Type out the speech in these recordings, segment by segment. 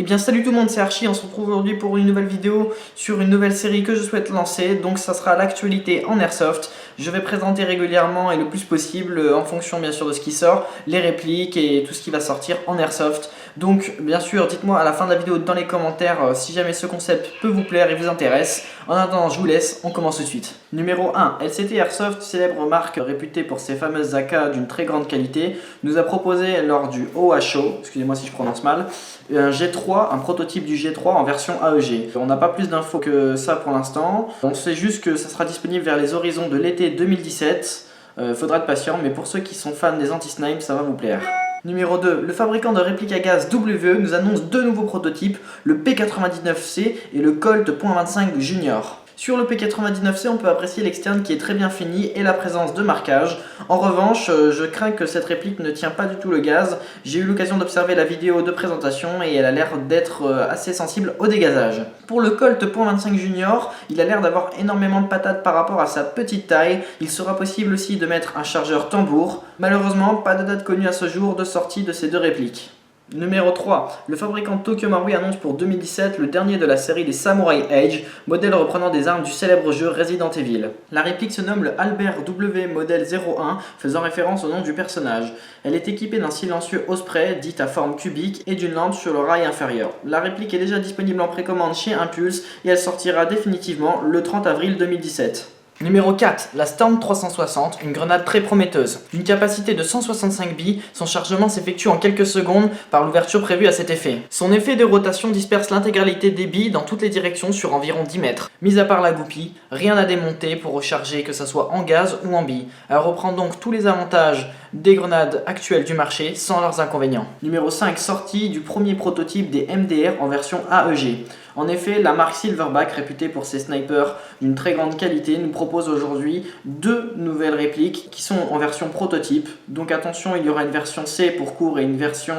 Eh bien salut tout le monde, c'est Archie, on se retrouve aujourd'hui pour une nouvelle vidéo sur une nouvelle série que je souhaite lancer. Donc ça sera l'actualité en Airsoft. Je vais présenter régulièrement et le plus possible, en fonction bien sûr de ce qui sort, les répliques et tout ce qui va sortir en Airsoft. Donc bien sûr, dites-moi à la fin de la vidéo dans les commentaires si jamais ce concept peut vous plaire et vous intéresse. En attendant, je vous laisse, on commence tout de suite. Numéro 1, LCT Airsoft, célèbre marque réputée pour ses fameuses AK d'une très grande qualité, nous a proposé lors du OHO, excusez-moi si je prononce mal, un G3, un prototype du G3 en version AEG. On n'a pas plus d'infos que ça pour l'instant. On sait juste que ça sera disponible vers les horizons de l'été 2017. Faudra être patient, mais pour ceux qui sont fans des anti-snipes, ça va vous plaire. Numéro 2, le fabricant de répliques à gaz WE nous annonce deux nouveaux prototypes, le P99C et le Colt .25 Junior. Sur le P99C, on peut apprécier l'externe qui est très bien fini et la présence de marquage. En revanche, je crains que cette réplique ne tient pas du tout le gaz. J'ai eu l'occasion d'observer la vidéo de présentation et elle a l'air d'être assez sensible au dégazage. Pour le Colt .25 Junior, il a l'air d'avoir énormément de patates par rapport à sa petite taille. Il sera possible aussi de mettre un chargeur tambour. Malheureusement, pas de date connue à ce jour de sortie de ces deux répliques. Numéro 3, le fabricant Tokyo Marui annonce pour 2017 le dernier de la série des Samurai Age, modèle reprenant des armes du célèbre jeu Resident Evil. La réplique se nomme le Albert W Model 01, faisant référence au nom du personnage. Elle est équipée d'un silencieux Osprey, dit à forme cubique, et d'une lampe sur le rail inférieur. La réplique est déjà disponible en précommande chez Impulse et elle sortira définitivement le 30 avril 2017. Numéro 4, la Storm 360, une grenade très prometteuse. D'une capacité de 165 billes, son chargement s'effectue en quelques secondes par l'ouverture prévue à cet effet. Son effet de rotation disperse l'intégralité des billes dans toutes les directions sur environ 10 mètres. Mis à part la goupille, rien à démonter pour recharger que ce soit en gaz ou en billes. Elle reprend donc tous les avantages des grenades actuelles du marché sans leurs inconvénients. Numéro 5, sortie du premier prototype des MDR en version AEG. En effet, la marque Silverback, réputée pour ses snipers d'une très grande qualité, nous propose aujourd'hui deux nouvelles répliques qui sont en version prototype. Donc attention, il y aura une version C pour court et une version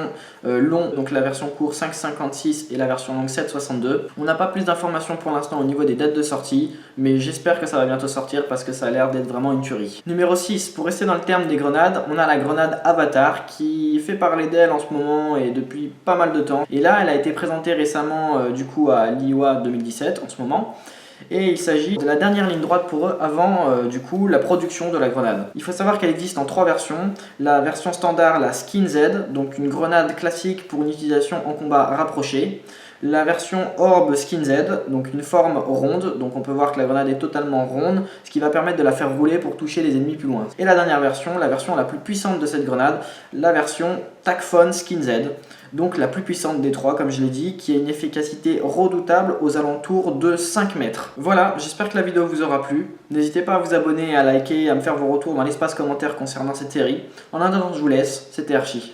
long, donc la version court 5,56 et la version longue 7,62. On n'a pas plus d'informations pour l'instant au niveau des dates de sortie, mais j'espère que ça va bientôt sortir parce que ça a l'air d'être vraiment une tuerie. Numéro 6, pour rester dans le terme des grenades, on a la grenade Avatar qui fait parler d'elle en ce moment et depuis pas mal de temps. Et là, elle a été présentée récemment du coup à l'IWA 2017 en ce moment. Et il s'agit de la dernière ligne droite pour eux avant du coup la production de la grenade. Il faut savoir qu'elle existe en trois versions. La version standard, la Skin Z, donc une grenade classique pour une utilisation en combat rapproché. La version Orb Skin Z, donc une forme ronde, donc on peut voir que la grenade est totalement ronde, ce qui va permettre de la faire rouler pour toucher les ennemis plus loin. Et la dernière version, la version la plus puissante de cette grenade, la version TacFun Skin Z, donc la plus puissante des trois comme je l'ai dit, qui a une efficacité redoutable aux alentours de 5 mètres. Voilà, j'espère que la vidéo vous aura plu. N'hésitez pas à vous abonner, à liker, à me faire vos retours dans l'espace commentaire concernant cette série. En attendant, je vous laisse, c'était Archie.